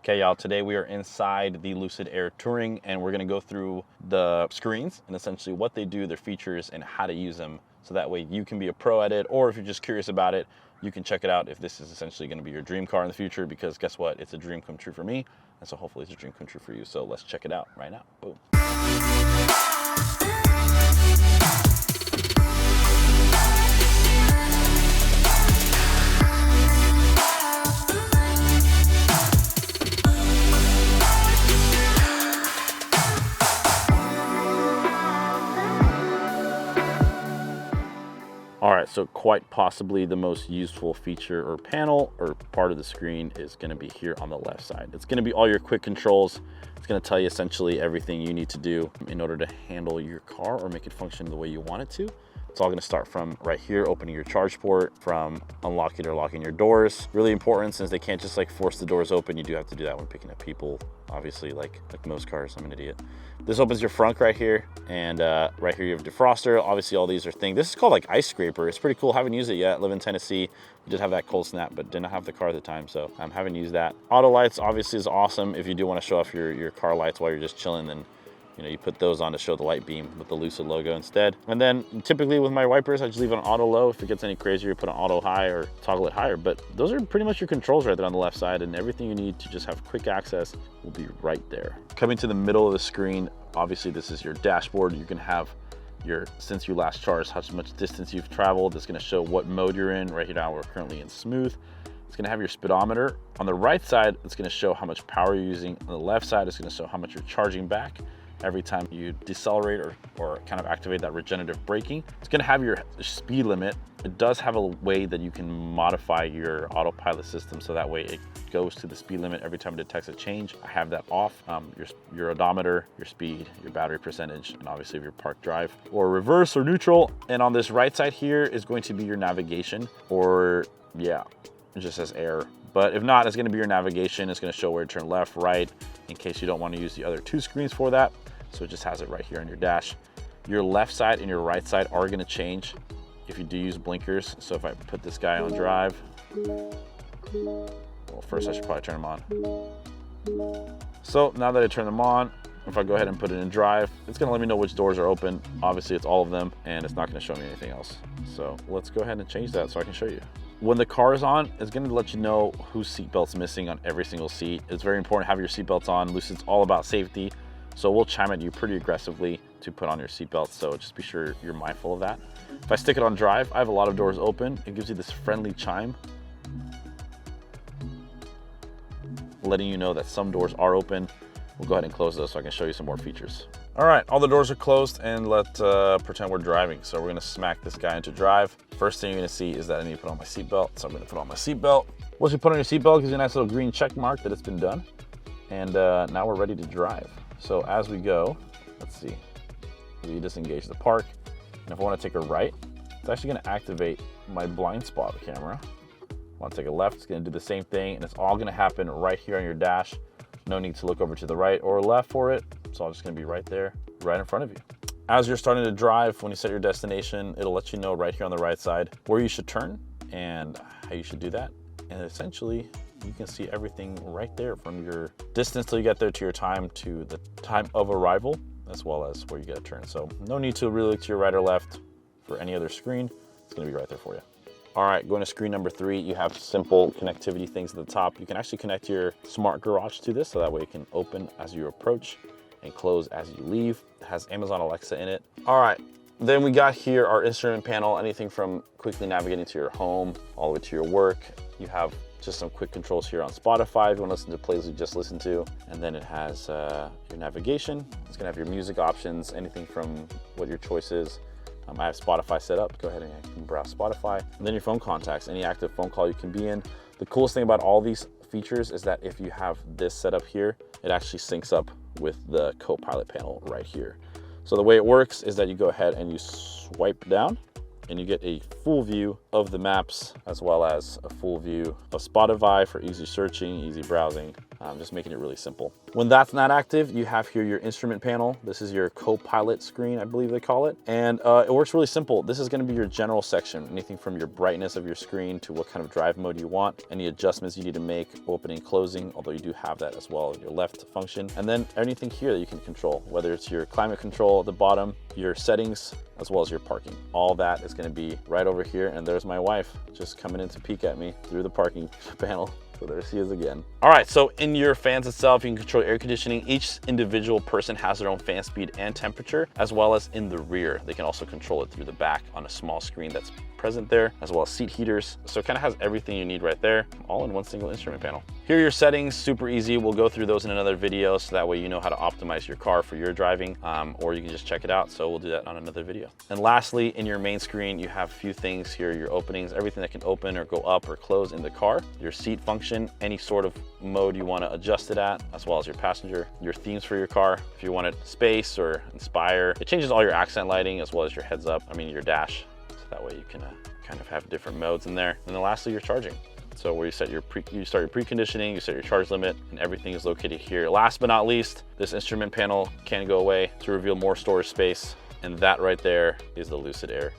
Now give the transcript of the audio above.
Okay, y'all, today we are inside the Lucid Air Touring and we're gonna go through the screens and essentially what they do, their features, and how to use them. So that way you can be a pro at it, or if you're just curious about it, you can check it out if this is essentially gonna be your dream car in the future, because guess what? It's a dream come true for me. And so hopefully it's a dream come true for you. So let's check it out right now. Boom. All right, so quite possibly the most useful feature or panel or part of the screen is gonna be here on the left side. It's gonna be all your quick controls. It's gonna tell you essentially everything you need to do in order to handle your car or make it function the way you want it to. It's all gonna start from right here, opening your charge port, from unlocking or locking your doors. Really important, since they can't just like force the doors open. You do have to do that when picking up people, obviously, like most cars. I'm an idiot. This opens your front right here, and right here you have defroster. Obviously all these are things. This is called like ice scraper. It's pretty cool. Haven't used it yet. Live in Tennessee. We did have that cold snap, but did not have the car at the time, so I haven't used that. Auto lights obviously is awesome. If you do want to show off your car lights while you're just chilling, then you put those on to show the light beam with the Lucid logo instead. And then typically with my wipers, I just leave it on auto low. If it gets any crazier, you put on auto high or toggle it higher. But those are pretty much your controls right there on the left side, and everything you need to just have quick access will be right there. Coming to the middle of the screen, obviously this is your dashboard. You can have your, since you last charged, how much distance you've traveled. It's gonna show what mode you're in. Right here now, we're currently in smooth. It's gonna have your speedometer. On the right side, it's gonna show how much power you're using. On the left side, it's gonna show how much you're charging back every time you decelerate or kind of activate that regenerative braking. It's gonna have your speed limit. It does have a way that you can modify your autopilot system so that way it goes to the speed limit every time it detects a change. I have that off. Your odometer, your speed, your battery percentage, and obviously if you're park drive or reverse or neutral. And on this right side here is going to be your navigation, or yeah, it just says air. But if not, it's gonna be your navigation. It's gonna show where to turn left, right, in case you don't wanna use the other two screens for that. So it just has it right here on your dash. Your left side and your right side are gonna change if you do use blinkers. So if I put this guy on drive, well, first I should probably turn them on. So now that I turn them on, if I go ahead and put it in drive, it's gonna let me know which doors are open. Obviously it's all of them, and it's not gonna show me anything else. So let's go ahead and change that so I can show you. When the car is on, it's gonna let you know whose seatbelt's missing on every single seat. It's very important to have your seatbelts on. Lucid's all about safety, so we'll chime at you pretty aggressively to put on your seatbelt, so just be sure you're mindful of that. If I stick it on drive, I have a lot of doors open. It gives you this friendly chime, letting you know that some doors are open. We'll go ahead and close those so I can show you some more features. All right, all the doors are closed, and let's pretend we're driving. So we're gonna smack this guy into drive. First thing you're gonna see is that I need to put on my seatbelt. So I'm gonna put on my seatbelt. Once you put on your seatbelt, it gives you a nice little green check mark that it's been done. And now we're ready to drive. So as we go, let's see, we disengage the park. And if I wanna take a right, it's actually gonna activate my blind spot camera. If I wanna take a left, it's gonna do the same thing, and it's all gonna happen right here on your dash. No need to look over to the right or left for it. It's all just gonna be right there, right in front of you. As you're starting to drive, when you set your destination, it'll let you know right here on the right side where you should turn and how you should do that. And essentially, you can see everything right there, from your distance till you get there to your time to the time of arrival, as well as where you get a turn. So no need to really look to your right or left for any other screen. It's gonna be right there for you. All right, going to screen number 3, you have simple connectivity things at the top. You can actually connect your smart garage to this, so that way it can open as you approach and close as you leave. It has Amazon Alexa in it. All right, then we got here our instrument panel, anything from quickly navigating to your home, all the way to your work. You have just some quick controls here on Spotify if you want to listen to plays you just listened to. And then it has your navigation. It's gonna have your music options, anything from what your choice is. I have Spotify set up. Go ahead and you can browse Spotify. And then your phone contacts, any active phone call you can be in. The coolest thing about all these features is that if you have this set up here, it actually syncs up with the co-pilot panel right here. So the way it works is that you go ahead and you swipe down and you get a full view of the maps, as well as a full view of Spotify for easy searching, easy browsing. just making it really simple. When that's not active, you have here your instrument panel. This is your co-pilot screen, I believe they call it. And it works really simple. This is gonna be your general section, anything from your brightness of your screen to what kind of drive mode you want, any adjustments you need to make, opening, closing, although you do have that as well, your left function. And then anything here that you can control, whether it's your climate control at the bottom, your settings, as well as your parking. All that is gonna be right over here. And there's my wife just coming in to peek at me through the parking panel. So there she is again. All right, so in your fans itself, you can control air conditioning. Each individual person has their own fan speed and temperature, as well as in the rear. They can also control it through the back on a small screen that's present there, as well as seat heaters. So it kind of has everything you need right there, all in one single instrument panel. Here are your settings, super easy. We'll go through those in another video, so that way you know how to optimize your car for your driving, or you can just check it out. So we'll do that on another video. And lastly, in your main screen, you have a few things here, your openings, everything that can open or go up or close in the car, your seat function, any sort of mode you want to adjust it at, as well as your passenger, your themes for your car, if you want it space or inspire. It changes all your accent lighting as well as your heads up, your dash. That way you can kind of have different modes in there. And then lastly, your charging. So where you set your you start your preconditioning, you set your charge limit, and everything is located here. Last but not least, this instrument panel can go away to reveal more storage space. And that right there is the Lucid Air.